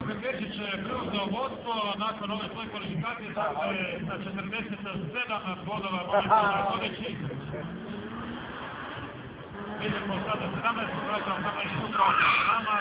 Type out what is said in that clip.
Pešić je preuzeo vodstvo nakon ove svoje kvalifikacije, dakle sa 47 bodova vodeći. Vidimo sada 17, vraćamo samo i sutra od nama.